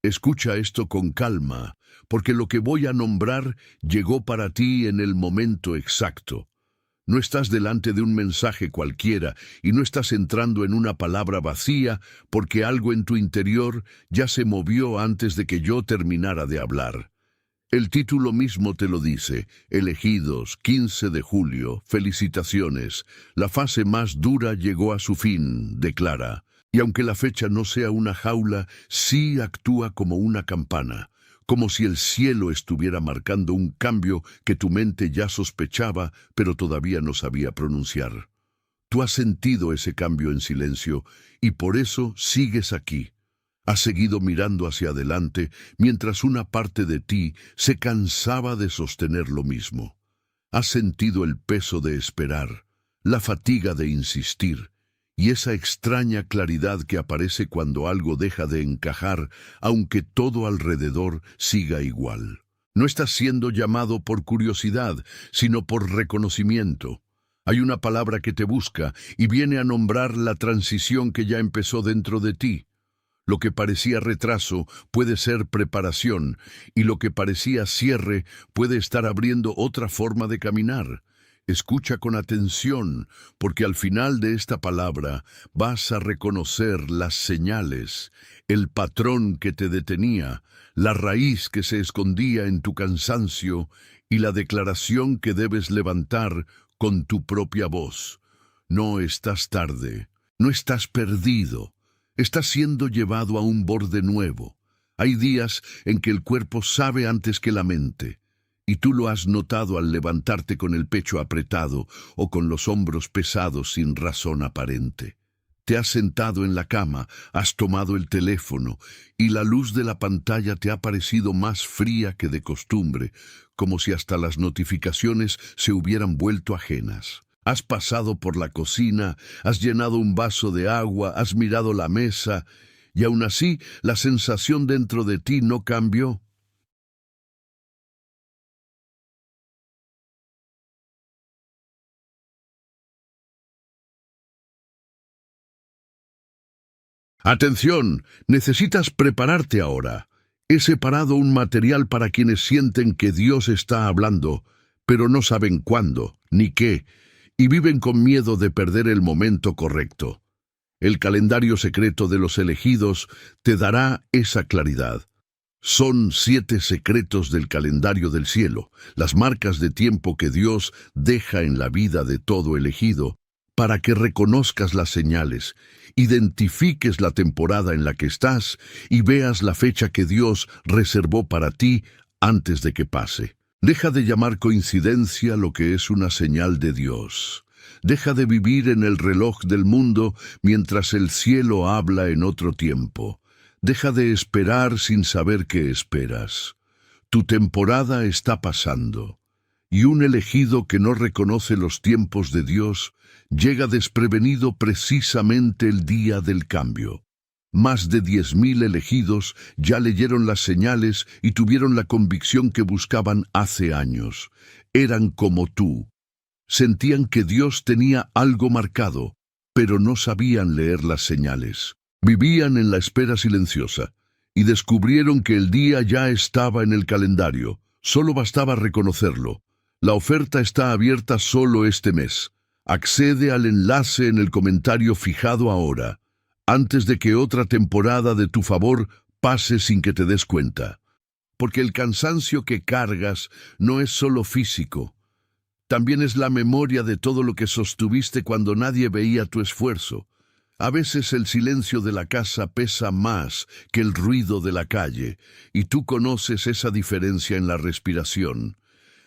Escucha esto con calma, porque lo que voy a nombrar llegó para ti en el momento exacto. No estás delante de un mensaje cualquiera y no estás entrando en una palabra vacía porque algo en tu interior ya se movió antes de que yo terminara de hablar. El título mismo te lo dice, Elegidos, 15 de julio, felicitaciones. La fase más dura llegó a su fin, declara. Y aunque la fecha no sea una jaula, sí actúa como una campana, como si el cielo estuviera marcando un cambio que tu mente ya sospechaba, pero todavía no sabía pronunciar. Tú has sentido ese cambio en silencio, y por eso sigues aquí. Has seguido mirando hacia adelante mientras una parte de ti se cansaba de sostener lo mismo. Has sentido el peso de esperar, la fatiga de insistir y esa extraña claridad que aparece cuando algo deja de encajar, aunque todo alrededor siga igual. No estás siendo llamado por curiosidad, sino por reconocimiento. Hay una palabra que te busca y viene a nombrar la transición que ya empezó dentro de ti. Lo que parecía retraso puede ser preparación, y lo que parecía cierre puede estar abriendo otra forma de caminar. Escucha con atención, porque al final de esta palabra vas a reconocer las señales, el patrón que te detenía, la raíz que se escondía en tu cansancio y la declaración que debes levantar con tu propia voz. No estás tarde, no estás perdido. Estás siendo llevado a un borde nuevo. Hay días en que el cuerpo sabe antes que la mente, y tú lo has notado al levantarte con el pecho apretado o con los hombros pesados sin razón aparente. Te has sentado en la cama, has tomado el teléfono, y la luz de la pantalla te ha parecido más fría que de costumbre, como si hasta las notificaciones se hubieran vuelto ajenas. Has pasado por la cocina, has llenado un vaso de agua, has mirado la mesa, y aún así la sensación dentro de ti no cambió. Atención, necesitas prepararte ahora. He separado un material para quienes sienten que Dios está hablando, pero no saben cuándo, ni qué, y viven con miedo de perder el momento correcto. El calendario secreto de los elegidos te dará esa claridad. Son 7 secretos del calendario del cielo, las marcas de tiempo que Dios deja en la vida de todo elegido, para que reconozcas las señales, identifiques la temporada en la que estás y veas la fecha que Dios reservó para ti antes de que pase. Deja de llamar coincidencia lo que es una señal de Dios. Deja de vivir en el reloj del mundo mientras el cielo habla en otro tiempo. Deja de esperar sin saber qué esperas. Tu temporada está pasando, y un elegido que no reconoce los tiempos de Dios llega desprevenido precisamente el día del cambio. Más de 10.000 elegidos ya leyeron las señales y tuvieron la convicción que buscaban hace años. Eran como tú. Sentían que Dios tenía algo marcado, pero no sabían leer las señales. Vivían en la espera silenciosa y descubrieron que el día ya estaba en el calendario. Solo bastaba reconocerlo. La oferta está abierta solo este mes. Accede al enlace en el comentario fijado ahora, antes de que otra temporada de tu favor pase sin que te des cuenta. Porque el cansancio que cargas no es solo físico. También es la memoria de todo lo que sostuviste cuando nadie veía tu esfuerzo. A veces el silencio de la casa pesa más que el ruido de la calle, y tú conoces esa diferencia en la respiración.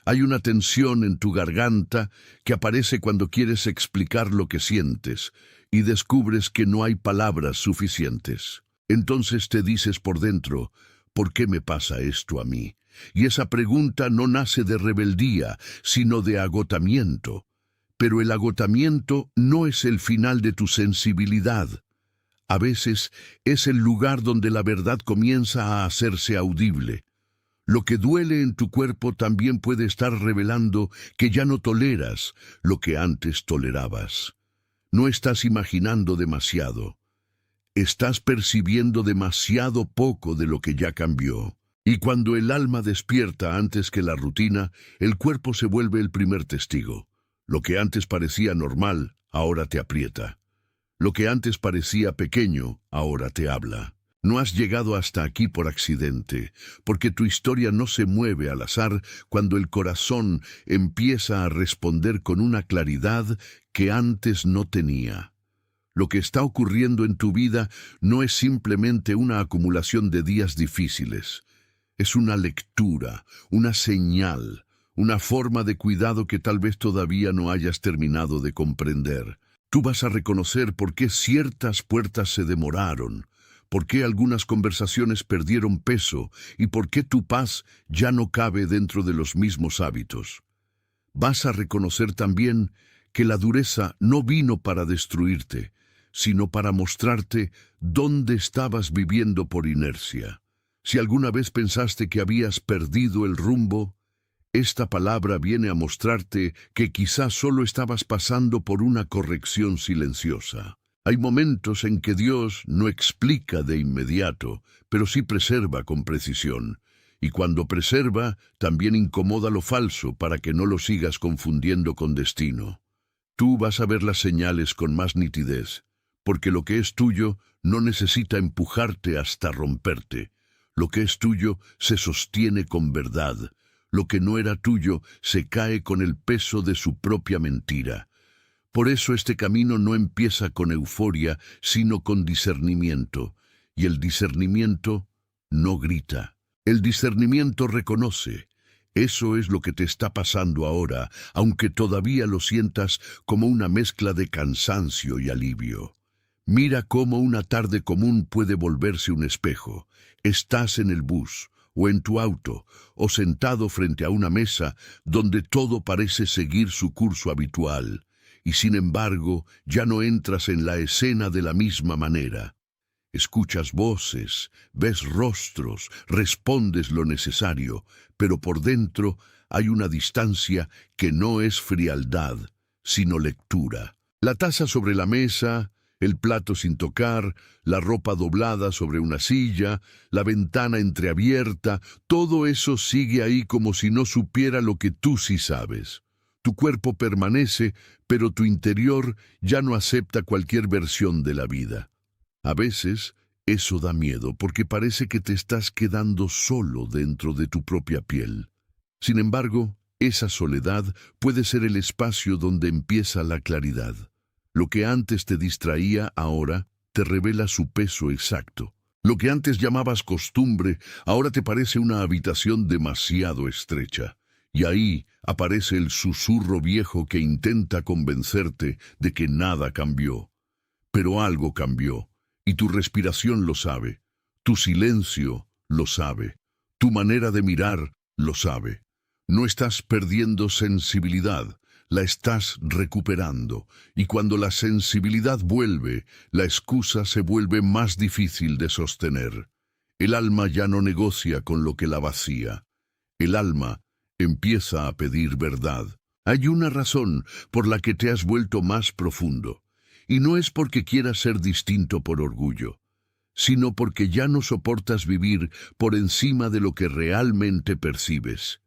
Hay una tensión en tu garganta que aparece cuando quieres explicar lo que sientes, y descubres que no hay palabras suficientes. Entonces te dices por dentro, ¿por qué me pasa esto a mí? Y esa pregunta no nace de rebeldía, sino de agotamiento. Pero el agotamiento no es el final de tu sensibilidad. A veces es el lugar donde la verdad comienza a hacerse audible. Lo que duele en tu cuerpo también puede estar revelando que ya no toleras lo que antes tolerabas. No estás imaginando demasiado. Estás percibiendo demasiado poco de lo que ya cambió. Y cuando el alma despierta antes que la rutina, el cuerpo se vuelve el primer testigo. Lo que antes parecía normal, ahora te aprieta. Lo que antes parecía pequeño, ahora te habla. No has llegado hasta aquí por accidente, porque tu historia no se mueve al azar cuando el corazón empieza a responder con una claridad que antes no tenía. Lo que está ocurriendo en tu vida no es simplemente una acumulación de días difíciles. Es una lectura, una señal, una forma de cuidado que tal vez todavía no hayas terminado de comprender. Tú vas a reconocer por qué ciertas puertas se demoraron, por qué algunas conversaciones perdieron peso y por qué tu paz ya no cabe dentro de los mismos hábitos. Vas a reconocer también que la dureza no vino para destruirte, sino para mostrarte dónde estabas viviendo por inercia. Si alguna vez pensaste que habías perdido el rumbo, esta palabra viene a mostrarte que quizás solo estabas pasando por una corrección silenciosa. Hay momentos en que Dios no explica de inmediato, pero sí preserva con precisión. Y cuando preserva, también incomoda lo falso para que no lo sigas confundiendo con destino. Tú vas a ver las señales con más nitidez, porque lo que es tuyo no necesita empujarte hasta romperte. Lo que es tuyo se sostiene con verdad. Lo que no era tuyo se cae con el peso de su propia mentira. Por eso este camino no empieza con euforia, sino con discernimiento. Y el discernimiento no grita. El discernimiento reconoce. Eso es lo que te está pasando ahora, aunque todavía lo sientas como una mezcla de cansancio y alivio. Mira cómo una tarde común puede volverse un espejo. Estás en el bus, o en tu auto, o sentado frente a una mesa donde todo parece seguir su curso habitual, y sin embargo ya no entras en la escena de la misma manera. Escuchas voces, ves rostros, respondes lo necesario, pero por dentro hay una distancia que no es frialdad, sino lectura. La taza sobre la mesa, el plato sin tocar, la ropa doblada sobre una silla, la ventana entreabierta, todo eso sigue ahí como si no supiera lo que tú sí sabes. Tu cuerpo permanece, pero tu interior ya no acepta cualquier versión de la vida. A veces, eso da miedo porque parece que te estás quedando solo dentro de tu propia piel. Sin embargo, esa soledad puede ser el espacio donde empieza la claridad. Lo que antes te distraía ahora te revela su peso exacto. Lo que antes llamabas costumbre ahora te parece una habitación demasiado estrecha. Y ahí aparece el susurro viejo que intenta convencerte de que nada cambió. Pero algo cambió, y tu respiración lo sabe, tu silencio lo sabe, tu manera de mirar lo sabe. No estás perdiendo sensibilidad, la estás recuperando, y cuando la sensibilidad vuelve, la excusa se vuelve más difícil de sostener. El alma ya no negocia con lo que la vacía. El alma empieza a pedir verdad. Hay una razón por la que te has vuelto más profundo, y no es porque quieras ser distinto por orgullo, sino porque ya no soportas vivir por encima de lo que realmente percibes.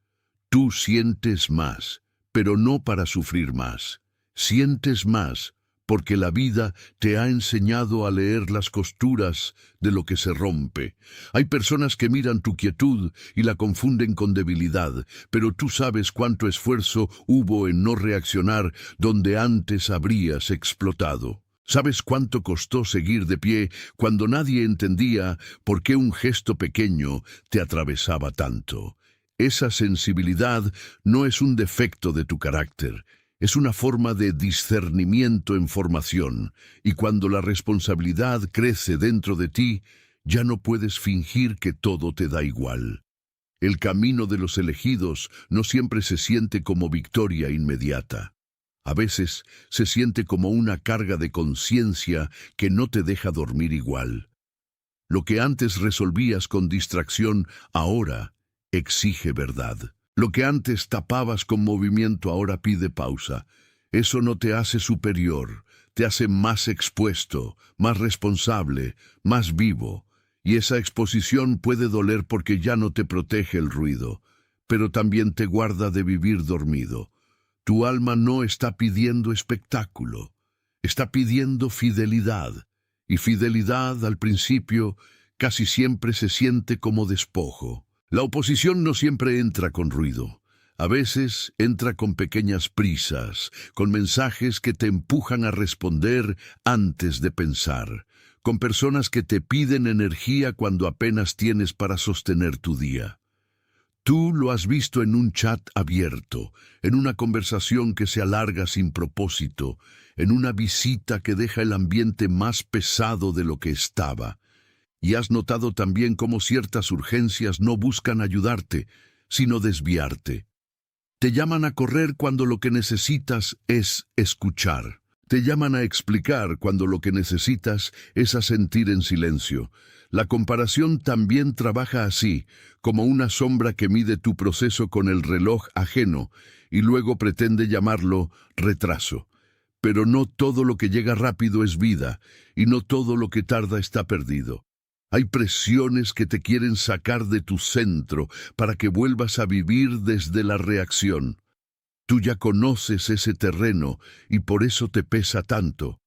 Tú sientes más, pero no para sufrir más. Sientes más porque la vida te ha enseñado a leer las costuras de lo que se rompe. Hay personas que miran tu quietud y la confunden con debilidad, pero tú sabes cuánto esfuerzo hubo en no reaccionar donde antes habrías explotado. ¿Sabes cuánto costó seguir de pie cuando nadie entendía por qué un gesto pequeño te atravesaba tanto? Esa sensibilidad no es un defecto de tu carácter, es una forma de discernimiento en formación, y cuando la responsabilidad crece dentro de ti, ya no puedes fingir que todo te da igual. El camino de los elegidos no siempre se siente como victoria inmediata. A veces se siente como una carga de conciencia que no te deja dormir igual. Lo que antes resolvías con distracción, ahora exige verdad. Lo que antes tapabas con movimiento ahora pide pausa. Eso no te hace superior, te hace más expuesto, más responsable, más vivo. Y esa exposición puede doler porque ya no te protege el ruido, pero también te guarda de vivir dormido. Tu alma no está pidiendo espectáculo, está pidiendo fidelidad. Y fidelidad, al principio, casi siempre se siente como despojo. La oposición no siempre entra con ruido. A veces entra con pequeñas prisas, con mensajes que te empujan a responder antes de pensar, con personas que te piden energía cuando apenas tienes para sostener tu día. Tú lo has visto en un chat abierto, en una conversación que se alarga sin propósito, en una visita que deja el ambiente más pesado de lo que estaba. Y has notado también cómo ciertas urgencias no buscan ayudarte, sino desviarte. Te llaman a correr cuando lo que necesitas es escuchar. Te llaman a explicar cuando lo que necesitas es asentir en silencio. La comparación también trabaja así, como una sombra que mide tu proceso con el reloj ajeno y luego pretende llamarlo retraso. Pero no todo lo que llega rápido es vida, y no todo lo que tarda está perdido. Hay presiones que te quieren sacar de tu centro para que vuelvas a vivir desde la reacción. Tú ya conoces ese terreno y por eso te pesa tanto,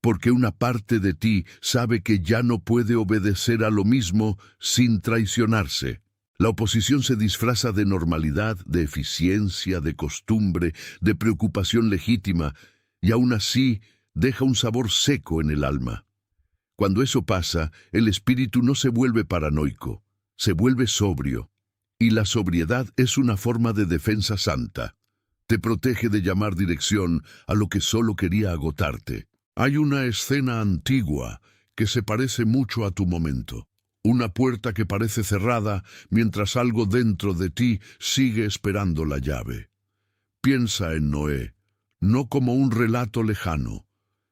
porque una parte de ti sabe que ya no puede obedecer a lo mismo sin traicionarse. La oposición se disfraza de normalidad, de eficiencia, de costumbre, de preocupación legítima, y aún así deja un sabor seco en el alma. Cuando eso pasa, el espíritu no se vuelve paranoico, se vuelve sobrio, y la sobriedad es una forma de defensa santa. Te protege de llamar dirección a lo que solo quería agotarte. Hay una escena antigua que se parece mucho a tu momento. Una puerta que parece cerrada mientras algo dentro de ti sigue esperando la llave. Piensa en Noé, no como un relato lejano,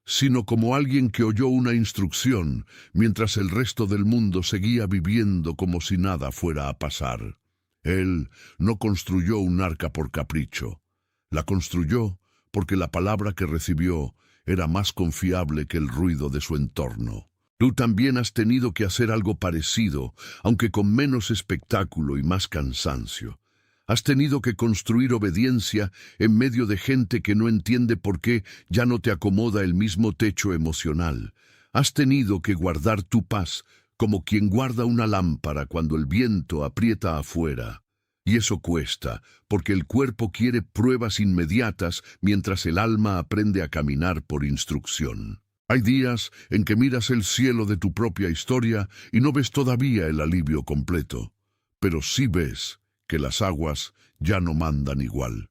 sino como alguien que oyó una instrucción mientras el resto del mundo seguía viviendo como si nada fuera a pasar. Él no construyó un arca por capricho. La construyó porque la palabra que recibió era más confiable que el ruido de su entorno. Tú también has tenido que hacer algo parecido, aunque con menos espectáculo y más cansancio. Has tenido que construir obediencia en medio de gente que no entiende por qué ya no te acomoda el mismo techo emocional. Has tenido que guardar tu paz como quien guarda una lámpara cuando el viento aprieta afuera. Y eso cuesta, porque el cuerpo quiere pruebas inmediatas mientras el alma aprende a caminar por instrucción. Hay días en que miras el cielo de tu propia historia y no ves todavía el alivio completo, pero sí ves que las aguas ya no mandan igual.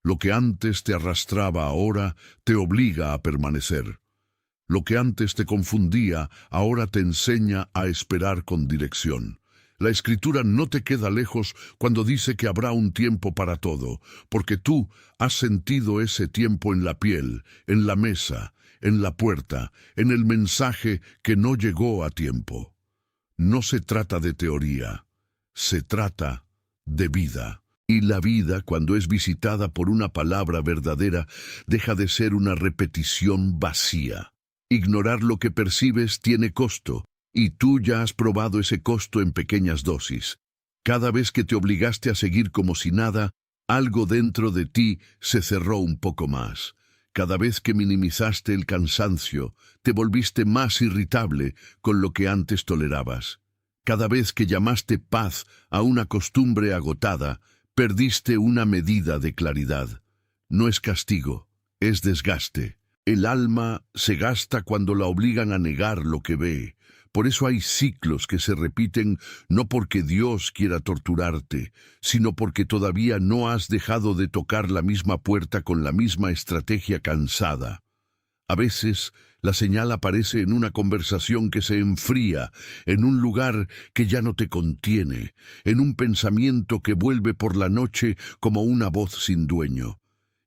Lo que antes te arrastraba ahora te obliga a permanecer. Lo que antes te confundía ahora te enseña a esperar con dirección. La Escritura no te queda lejos cuando dice que habrá un tiempo para todo, porque tú has sentido ese tiempo en la piel, en la mesa, en la puerta, en el mensaje que no llegó a tiempo. No se trata de teoría, se trata de vida. Y la vida, cuando es visitada por una palabra verdadera, deja de ser una repetición vacía. Ignorar lo que percibes tiene costo. Y tú ya has probado ese costo en pequeñas dosis. Cada vez que te obligaste a seguir como si nada, algo dentro de ti se cerró un poco más. Cada vez que minimizaste el cansancio, te volviste más irritable con lo que antes tolerabas. Cada vez que llamaste paz a una costumbre agotada, perdiste una medida de claridad. No es castigo, es desgaste. El alma se gasta cuando la obligan a negar lo que ve. Por eso hay ciclos que se repiten no porque Dios quiera torturarte, sino porque todavía no has dejado de tocar la misma puerta con la misma estrategia cansada. A veces la señal aparece en una conversación que se enfría, en un lugar que ya no te contiene, en un pensamiento que vuelve por la noche como una voz sin dueño.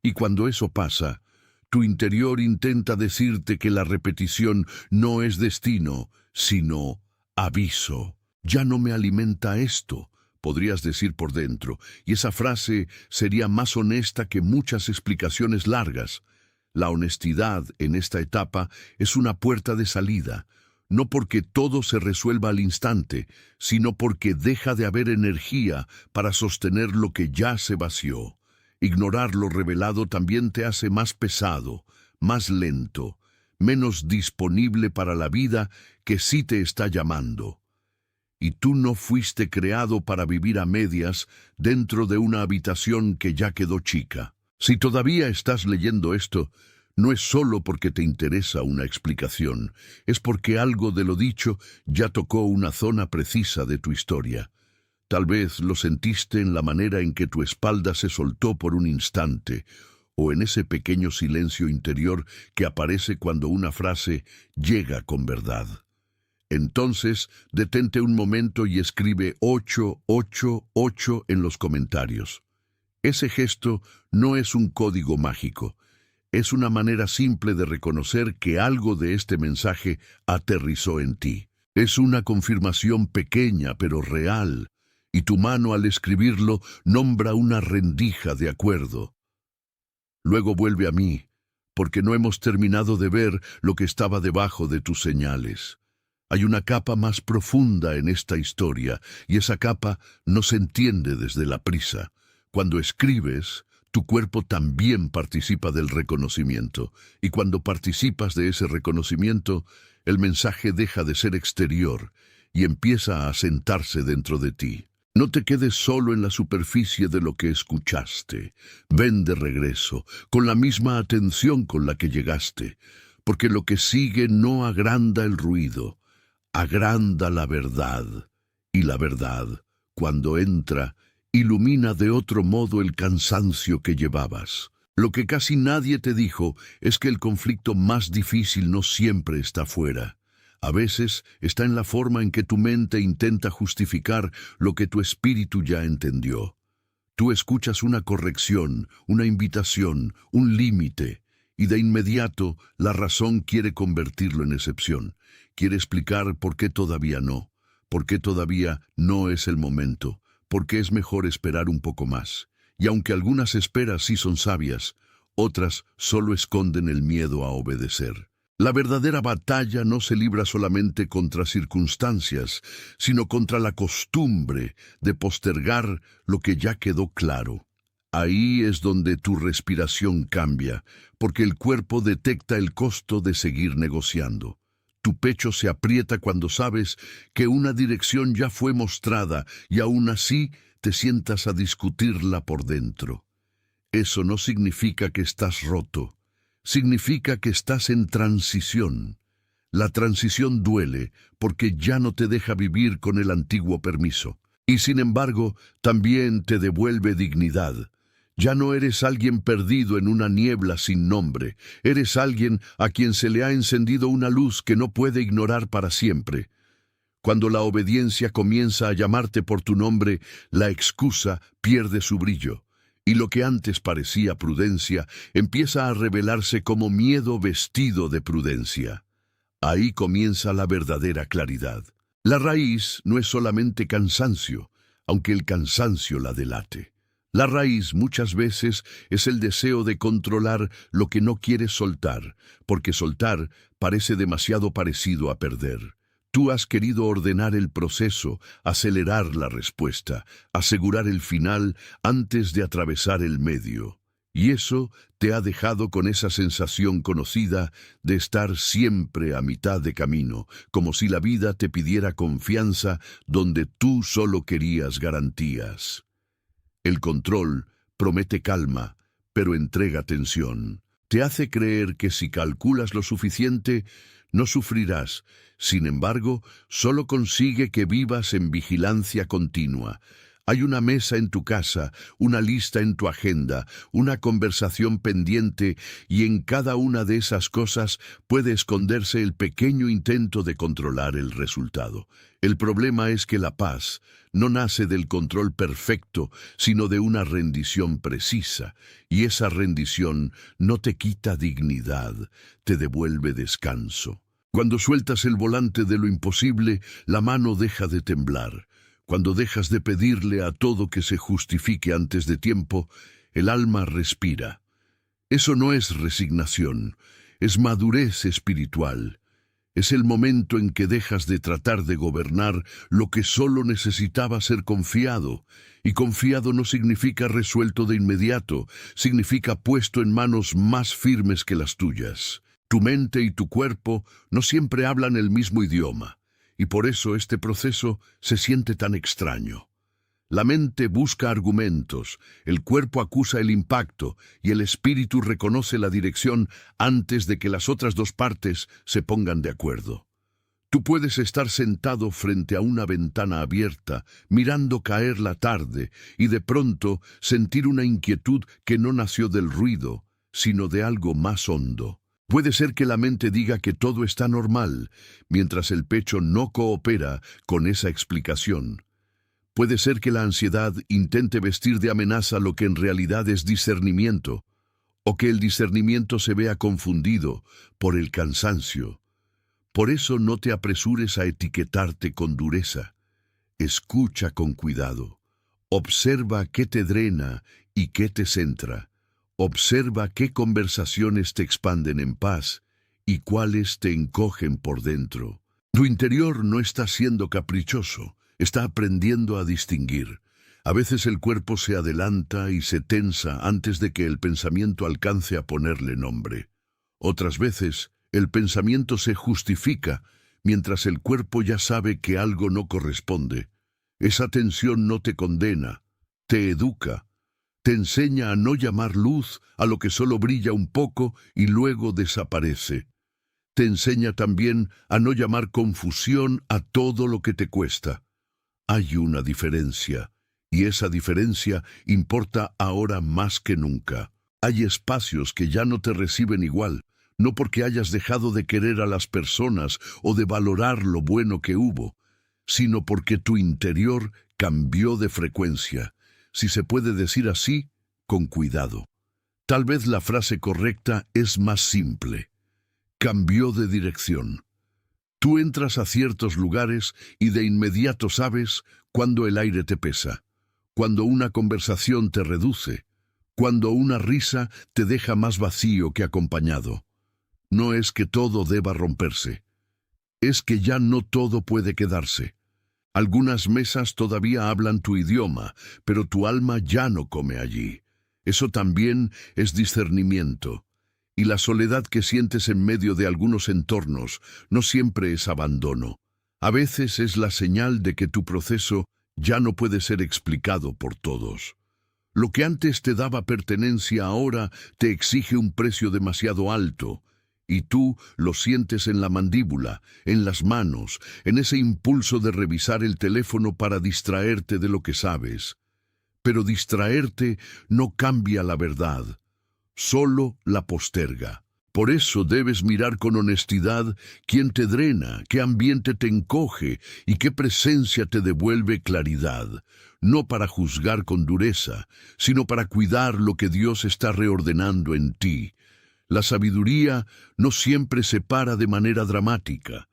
Y cuando eso pasa, tu interior intenta decirte que la repetición no es destino, sino aviso. Ya no me alimenta esto, podrías decir por dentro, y esa frase sería más honesta que muchas explicaciones largas. La honestidad en esta etapa es una puerta de salida, no porque todo se resuelva al instante, sino porque deja de haber energía para sostener lo que ya se vació. Ignorar lo revelado también te hace más pesado, más lento, menos disponible para la vida que sí te está llamando. Y tú no fuiste creado para vivir a medias dentro de una habitación que ya quedó chica. Si todavía estás leyendo esto, no es solo porque te interesa una explicación, es porque algo de lo dicho ya tocó una zona precisa de tu historia. Tal vez lo sentiste en la manera en que tu espalda se soltó por un instante, o en ese pequeño silencio interior que aparece cuando una frase llega con verdad. Entonces, detente un momento y escribe 888 en los comentarios. Ese gesto no es un código mágico. Es una manera simple de reconocer que algo de este mensaje aterrizó en ti. Es una confirmación pequeña pero real, y tu mano al escribirlo nombra una rendija de acuerdo. Luego vuelve a mí, porque no hemos terminado de ver lo que estaba debajo de tus señales. Hay una capa más profunda en esta historia, y esa capa no se entiende desde la prisa. Cuando escribes, tu cuerpo también participa del reconocimiento, y cuando participas de ese reconocimiento, el mensaje deja de ser exterior y empieza a asentarse dentro de ti. No te quedes solo en la superficie de lo que escuchaste. Ven de regreso, con la misma atención con la que llegaste, porque lo que sigue no agranda el ruido, agranda la verdad, y la verdad, cuando entra, ilumina de otro modo el cansancio que llevabas. Lo que casi nadie te dijo es que el conflicto más difícil no siempre está fuera. A veces está en la forma en que tu mente intenta justificar lo que tu espíritu ya entendió. Tú escuchas una corrección, una invitación, un límite, y de inmediato la razón quiere convertirlo en excepción. Quiere explicar por qué todavía no, por qué todavía no es el momento, por qué es mejor esperar un poco más. Y aunque algunas esperas sí son sabias, otras solo esconden el miedo a obedecer. La verdadera batalla no se libra solamente contra circunstancias, sino contra la costumbre de postergar lo que ya quedó claro. Ahí es donde tu respiración cambia, porque el cuerpo detecta el costo de seguir negociando. Tu pecho se aprieta cuando sabes que una dirección ya fue mostrada y aún así te sientas a discutirla por dentro. Eso no significa que estás roto. Significa que estás en transición. La transición duele porque ya no te deja vivir con el antiguo permiso. Y sin embargo, también te devuelve dignidad. Ya no eres alguien perdido en una niebla sin nombre. Eres alguien a quien se le ha encendido una luz que no puede ignorar para siempre. Cuando la obediencia comienza a llamarte por tu nombre, la excusa pierde su brillo. Y lo que antes parecía prudencia empieza a revelarse como miedo vestido de prudencia. Ahí comienza la verdadera claridad. La raíz no es solamente cansancio, aunque el cansancio la delate. La raíz muchas veces es el deseo de controlar lo que no quieres soltar, porque soltar parece demasiado parecido a perder. Tú has querido ordenar el proceso, acelerar la respuesta, asegurar el final antes de atravesar el medio. Y eso te ha dejado con esa sensación conocida de estar siempre a mitad de camino, como si la vida te pidiera confianza donde tú solo querías garantías. El control promete calma, pero entrega tensión. Te hace creer que si calculas lo suficiente, no sufrirás. Sin embargo, solo consigue que vivas en vigilancia continua. Hay una mesa en tu casa, una lista en tu agenda, una conversación pendiente, y en cada una de esas cosas puede esconderse el pequeño intento de controlar el resultado. El problema es que la paz no nace del control perfecto, sino de una rendición precisa, y esa rendición no te quita dignidad, te devuelve descanso. Cuando sueltas el volante de lo imposible, la mano deja de temblar. Cuando dejas de pedirle a todo que se justifique antes de tiempo, el alma respira. Eso no es resignación, es madurez espiritual. Es el momento en que dejas de tratar de gobernar lo que solo necesitaba ser confiado. Y confiado no significa resuelto de inmediato, significa puesto en manos más firmes que las tuyas. Tu mente y tu cuerpo no siempre hablan el mismo idioma, y por eso este proceso se siente tan extraño. La mente busca argumentos, el cuerpo acusa el impacto y el espíritu reconoce la dirección antes de que las otras dos partes se pongan de acuerdo. Tú puedes estar sentado frente a una ventana abierta, mirando caer la tarde, y de pronto sentir una inquietud que no nació del ruido, sino de algo más hondo. Puede ser que la mente diga que todo está normal, mientras el pecho no coopera con esa explicación. Puede ser que la ansiedad intente vestir de amenaza lo que en realidad es discernimiento, o que el discernimiento se vea confundido por el cansancio. Por eso no te apresures a etiquetarte con dureza. Escucha con cuidado. Observa qué te drena y qué te centra. Observa qué conversaciones te expanden en paz y cuáles te encogen por dentro. Tu interior no está siendo caprichoso. Está aprendiendo a distinguir. A veces el cuerpo se adelanta y se tensa antes de que el pensamiento alcance a ponerle nombre. Otras veces, el pensamiento se justifica, mientras el cuerpo ya sabe que algo no corresponde. Esa tensión no te condena, te educa, te enseña a no llamar luz a lo que solo brilla un poco y luego desaparece. Te enseña también a no llamar confusión a todo lo que te cuesta. Hay una diferencia, y esa diferencia importa ahora más que nunca. Hay espacios que ya no te reciben igual, no porque hayas dejado de querer a las personas o de valorar lo bueno que hubo, sino porque tu interior cambió de frecuencia, si se puede decir así, con cuidado. Tal vez la frase correcta es más simple. Cambió de dirección. Tú entras a ciertos lugares y de inmediato sabes cuando el aire te pesa, cuando una conversación te reduce, cuando una risa te deja más vacío que acompañado. No es que todo deba romperse, es que ya no todo puede quedarse. Algunas mesas todavía hablan tu idioma, pero tu alma ya no come allí. Eso también es discernimiento. Y la soledad que sientes en medio de algunos entornos no siempre es abandono. A veces es la señal de que tu proceso ya no puede ser explicado por todos. Lo que antes te daba pertenencia ahora te exige un precio demasiado alto, y tú lo sientes en la mandíbula, en las manos, en ese impulso de revisar el teléfono para distraerte de lo que sabes. Pero distraerte no cambia la verdad. Solo la posterga. Por eso debes mirar con honestidad quién te drena, qué ambiente te encoge y qué presencia te devuelve claridad, no para juzgar con dureza, sino para cuidar lo que Dios está reordenando en ti. La sabiduría no siempre se para de manera dramática.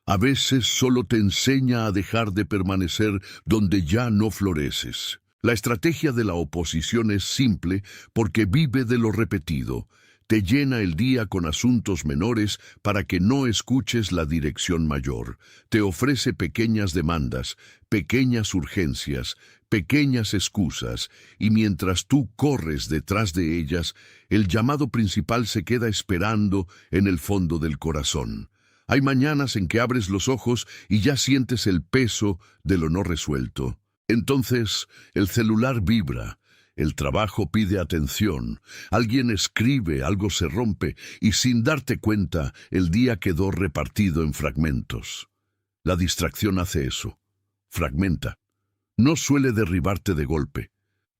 A veces solo te enseña a dejar de permanecer donde ya no floreces. La estrategia de la oposición es simple porque vive de lo repetido. Te llena el día con asuntos menores para que no escuches la dirección mayor. Te ofrece pequeñas demandas, pequeñas urgencias, pequeñas excusas, y mientras tú corres detrás de ellas, el llamado principal se queda esperando en el fondo del corazón. Hay mañanas en que abres los ojos y ya sientes el peso de lo no resuelto. Entonces, el celular vibra, el trabajo pide atención, alguien escribe, algo se rompe, y sin darte cuenta, el día quedó repartido en fragmentos. La distracción hace eso, fragmenta. No suele derribarte de golpe.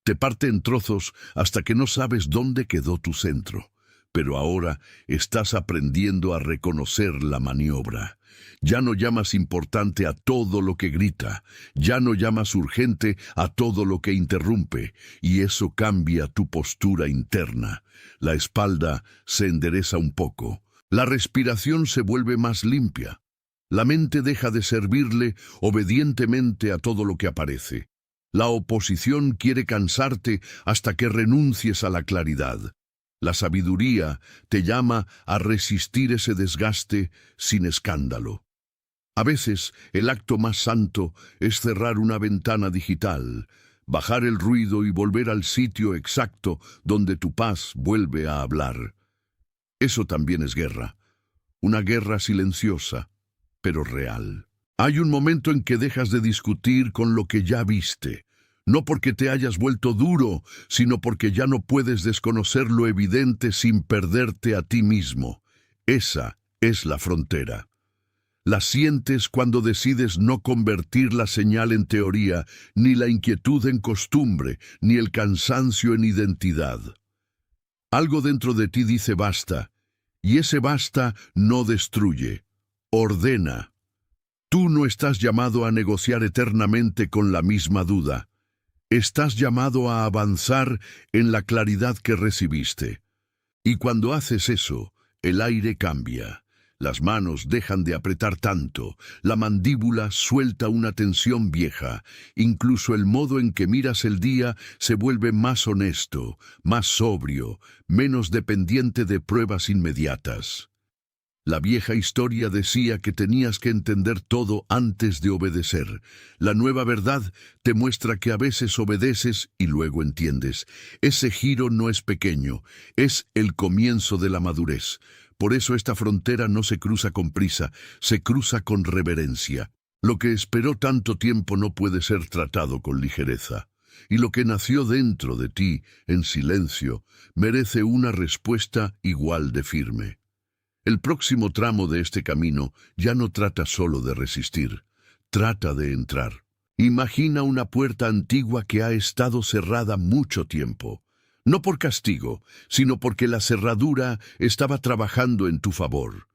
Te parte en trozos hasta que no sabes dónde quedó tu centro. Pero ahora estás aprendiendo a reconocer la maniobra. Ya no llamas importante a todo lo que grita, ya no llamas urgente a todo lo que interrumpe, y eso cambia tu postura interna. La espalda se endereza un poco, la respiración se vuelve más limpia, la mente deja de servirle obedientemente a todo lo que aparece. La oposición quiere cansarte hasta que renuncies a la claridad. La sabiduría te llama a resistir ese desgaste sin escándalo. A veces, el acto más santo es cerrar una ventana digital, bajar el ruido y volver al sitio exacto donde tu paz vuelve a hablar. Eso también es guerra. Una guerra silenciosa, pero real. Hay un momento en que dejas de discutir con lo que ya viste, no porque te hayas vuelto duro, sino porque ya no puedes desconocer lo evidente sin perderte a ti mismo. Esa es la frontera. La sientes cuando decides no convertir la señal en teoría, ni la inquietud en costumbre, ni el cansancio en identidad. Algo dentro de ti dice basta, y ese basta no destruye, ordena. Tú no estás llamado a negociar eternamente con la misma duda. Estás llamado a avanzar en la claridad que recibiste. Y cuando haces eso, el aire cambia. Las manos dejan de apretar tanto, la mandíbula suelta una tensión vieja, incluso el modo en que miras el día se vuelve más honesto, más sobrio, menos dependiente de pruebas inmediatas. La vieja historia decía que tenías que entender todo antes de obedecer. La nueva verdad te muestra que a veces obedeces y luego entiendes. Ese giro no es pequeño, es el comienzo de la madurez. Por eso esta frontera no se cruza con prisa, se cruza con reverencia. Lo que esperó tanto tiempo no puede ser tratado con ligereza. Y lo que nació dentro de ti, en silencio, merece una respuesta igual de firme. El próximo tramo de este camino ya no trata solo de resistir, trata de entrar. Imagina una puerta antigua que ha estado cerrada mucho tiempo. No por castigo, sino porque la cerradura estaba trabajando en tu favor.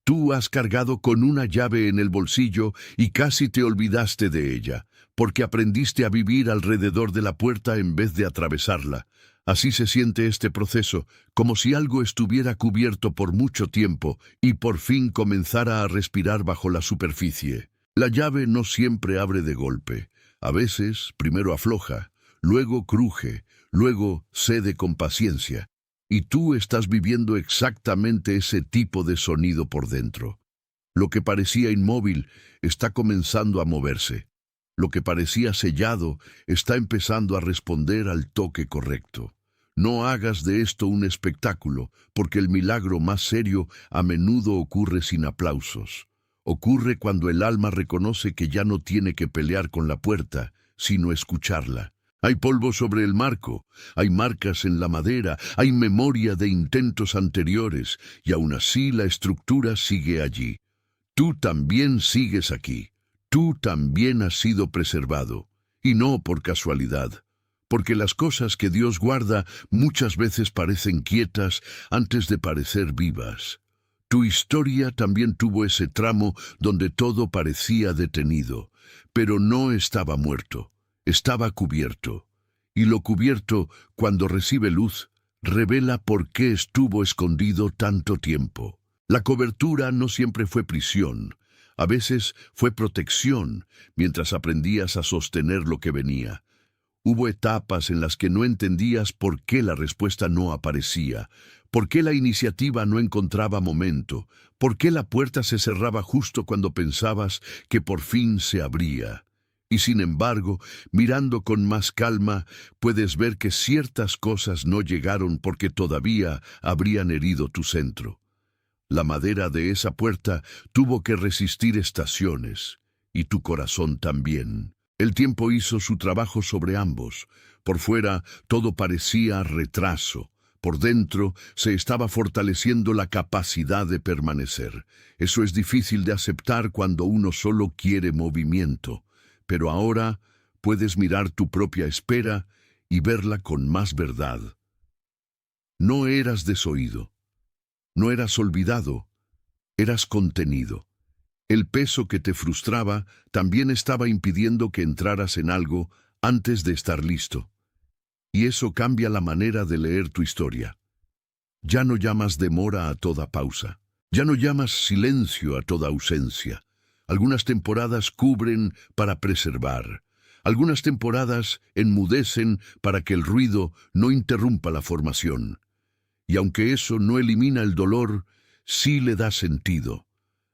Tú has cargado con una llave en el bolsillo y casi te olvidaste de ella, porque aprendiste a vivir alrededor de la puerta en vez de atravesarla. Así se siente este proceso, como si algo estuviera cubierto por mucho tiempo y por fin comenzara a respirar bajo la superficie. La llave no siempre abre de golpe. A veces, primero afloja, luego cruje, luego cede con paciencia. Y tú estás viviendo exactamente ese tipo de sonido por dentro. Lo que parecía inmóvil está comenzando a moverse. Lo que parecía sellado está empezando a responder al toque correcto. No hagas de esto un espectáculo, porque el milagro más serio a menudo ocurre sin aplausos. Ocurre cuando el alma reconoce que ya no tiene que pelear con la puerta, sino escucharla. Hay polvo sobre el marco, hay marcas en la madera, hay memoria de intentos anteriores, y aún así la estructura sigue allí. Tú también sigues aquí. Tú también has sido preservado, y no por casualidad, porque las cosas que Dios guarda muchas veces parecen quietas antes de parecer vivas. Tu historia también tuvo ese tramo donde todo parecía detenido, pero no estaba muerto, estaba cubierto. Y lo cubierto, cuando recibe luz, revela por qué estuvo escondido tanto tiempo. La cobertura no siempre fue prisión. A veces fue protección, mientras aprendías a sostener lo que venía. Hubo etapas en las que no entendías por qué la respuesta no aparecía, por qué la iniciativa no encontraba momento, por qué la puerta se cerraba justo cuando pensabas que por fin se abría. Y sin embargo, mirando con más calma, puedes ver que ciertas cosas no llegaron porque todavía habrían herido tu centro. La madera de esa puerta tuvo que resistir estaciones, y tu corazón también. El tiempo hizo su trabajo sobre ambos. Por fuera todo parecía retraso. Por dentro se estaba fortaleciendo la capacidad de permanecer. Eso es difícil de aceptar cuando uno solo quiere movimiento. Pero ahora puedes mirar tu propia espera y verla con más verdad. No eras desoído. No eras olvidado, eras contenido. El peso que te frustraba también estaba impidiendo que entraras en algo antes de estar listo. Y eso cambia la manera de leer tu historia. Ya no llamas demora a toda pausa. Ya no llamas silencio a toda ausencia. Algunas temporadas cubren para preservar. Algunas temporadas enmudecen para que el ruido no interrumpa la formación. Y aunque eso no elimina el dolor, sí le da sentido.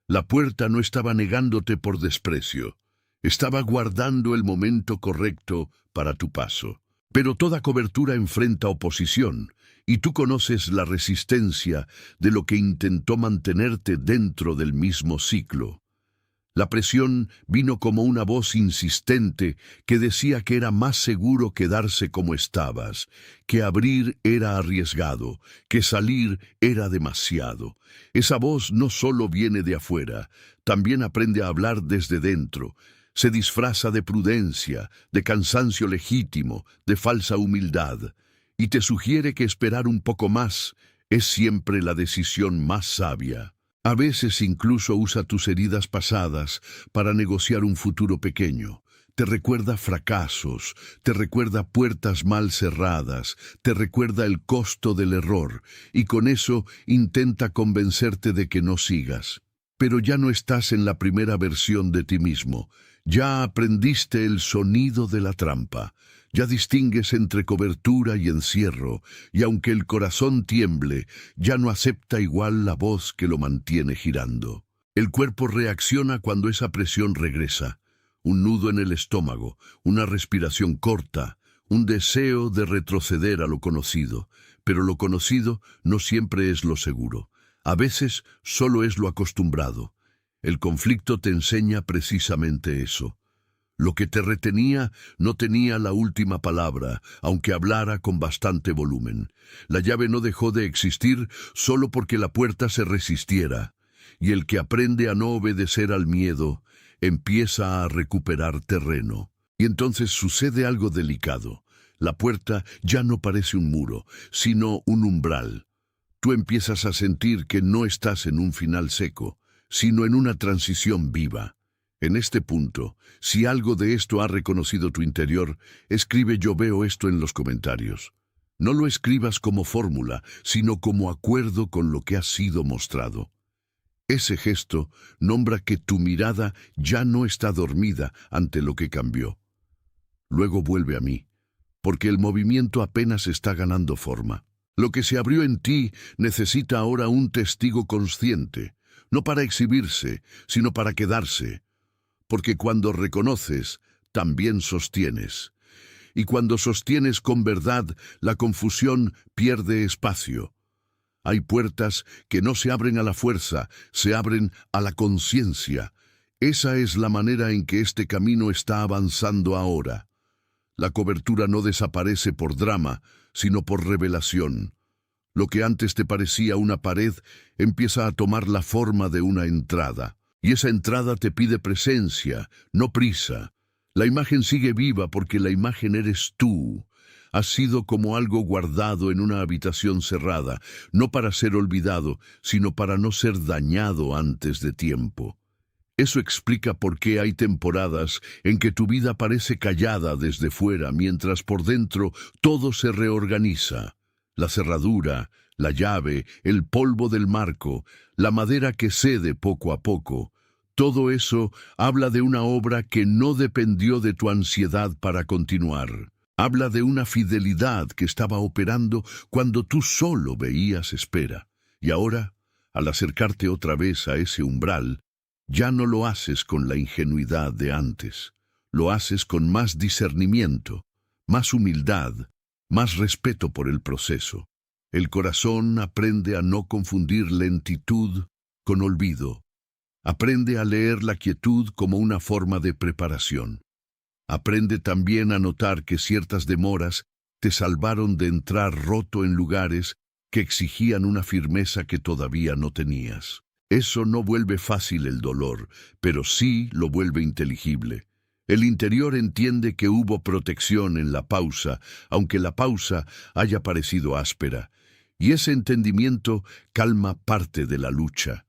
La puerta no estaba negándote por desprecio, estaba guardando el momento correcto para tu paso. Pero toda cobertura enfrenta oposición, y tú conoces la resistencia de lo que intentó mantenerte dentro del mismo ciclo. La presión vino como una voz insistente que decía que era más seguro quedarse como estabas, que abrir era arriesgado, que salir era demasiado. Esa voz no solo viene de afuera, también aprende a hablar desde dentro. Se disfraza de prudencia, de cansancio legítimo, de falsa humildad, y te sugiere que esperar un poco más es siempre la decisión más sabia. A veces incluso usa tus heridas pasadas para negociar un futuro pequeño. Te recuerda fracasos, te recuerda puertas mal cerradas, te recuerda el costo del error, y con eso intenta convencerte de que no sigas. Pero ya no estás en la primera versión de ti mismo. Ya aprendiste el sonido de la trampa. Ya distingues entre cobertura y encierro, y aunque el corazón tiemble, ya no acepta igual la voz que lo mantiene girando. El cuerpo reacciona cuando esa presión regresa. Un nudo en el estómago, una respiración corta, un deseo de retroceder a lo conocido. Pero lo conocido no siempre es lo seguro. A veces solo es lo acostumbrado. El conflicto te enseña precisamente eso. Lo que te retenía no tenía la última palabra, aunque hablara con bastante volumen. La llave no dejó de existir solo porque la puerta se resistiera, y el que aprende a no obedecer al miedo empieza a recuperar terreno. Y entonces sucede algo delicado. La puerta ya no parece un muro, sino un umbral. Tú empiezas a sentir que no estás en un final seco, sino en una transición viva. En este punto, si algo de esto ha reconocido tu interior, escribe "yo veo esto" en los comentarios. No lo escribas como fórmula, sino como acuerdo con lo que ha sido mostrado. Ese gesto nombra que tu mirada ya no está dormida ante lo que cambió. Luego vuelve a mí, porque el movimiento apenas está ganando forma. Lo que se abrió en ti necesita ahora un testigo consciente, no para exhibirse, sino para quedarse. Porque cuando reconoces, también sostienes. Y cuando sostienes con verdad, la confusión pierde espacio. Hay puertas que no se abren a la fuerza, se abren a la conciencia. Esa es la manera en que este camino está avanzando ahora. La cobertura no desaparece por drama, sino por revelación. Lo que antes te parecía una pared empieza a tomar la forma de una entrada. Y esa entrada te pide presencia, no prisa. La imagen sigue viva porque la imagen eres tú. Has sido como algo guardado en una habitación cerrada, no para ser olvidado, sino para no ser dañado antes de tiempo. Eso explica por qué hay temporadas en que tu vida parece callada desde fuera, mientras por dentro todo se reorganiza. La cerradura, la llave, el polvo del marco, la madera que cede poco a poco. Todo eso habla de una obra que no dependió de tu ansiedad para continuar. Habla de una fidelidad que estaba operando cuando tú solo veías espera. Y ahora, al acercarte otra vez a ese umbral, ya no lo haces con la ingenuidad de antes. Lo haces con más discernimiento, más humildad, más respeto por el proceso. El corazón aprende a no confundir lentitud con olvido. Aprende a leer la quietud como una forma de preparación. Aprende también a notar que ciertas demoras te salvaron de entrar roto en lugares que exigían una firmeza que todavía no tenías. Eso no vuelve fácil el dolor, pero sí lo vuelve inteligible. El interior entiende que hubo protección en la pausa, aunque la pausa haya parecido áspera, y ese entendimiento calma parte de la lucha,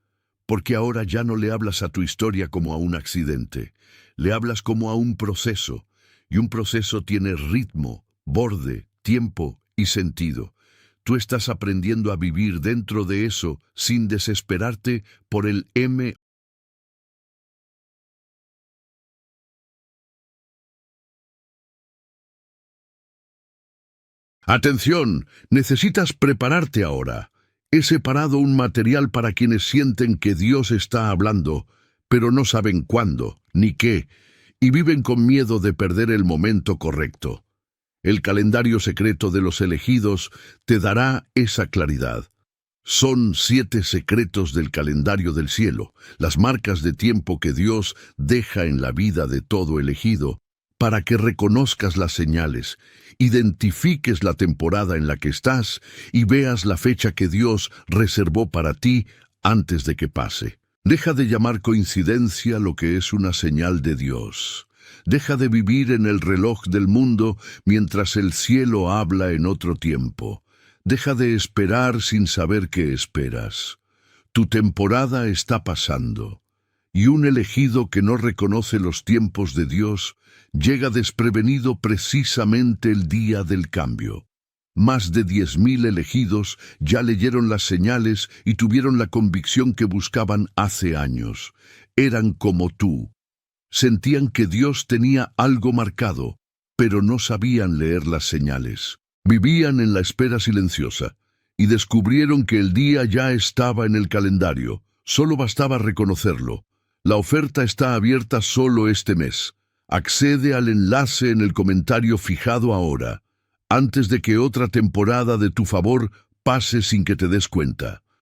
porque ahora ya no le hablas a tu historia como a un accidente, le hablas como a un proceso, y un proceso tiene ritmo, borde, tiempo y sentido. Tú estás aprendiendo a vivir dentro de eso sin desesperarte por el M. Atención, necesitas prepararte ahora. He separado un material para quienes sienten que Dios está hablando, pero no saben cuándo, ni qué, y viven con miedo de perder el momento correcto. El calendario secreto de los elegidos te dará esa claridad. Son 7 secretos del calendario del cielo, las marcas de tiempo que Dios deja en la vida de todo elegido, para que reconozcas las señales, identifiques la temporada en la que estás y veas la fecha que Dios reservó para ti antes de que pase. Deja de llamar coincidencia lo que es una señal de Dios. Deja de vivir en el reloj del mundo mientras el cielo habla en otro tiempo. Deja de esperar sin saber qué esperas. Tu temporada está pasando, y un elegido que no reconoce los tiempos de Dios llega desprevenido precisamente el día del cambio. Más de 10.000 elegidos ya leyeron las señales y tuvieron la convicción que buscaban hace años. Eran como tú. Sentían que Dios tenía algo marcado, pero no sabían leer las señales. Vivían en la espera silenciosa y descubrieron que el día ya estaba en el calendario. Solo bastaba reconocerlo. La oferta está abierta solo este mes. Accede al enlace en el comentario fijado ahora, antes de que otra temporada de tu favor pase sin que te des cuenta.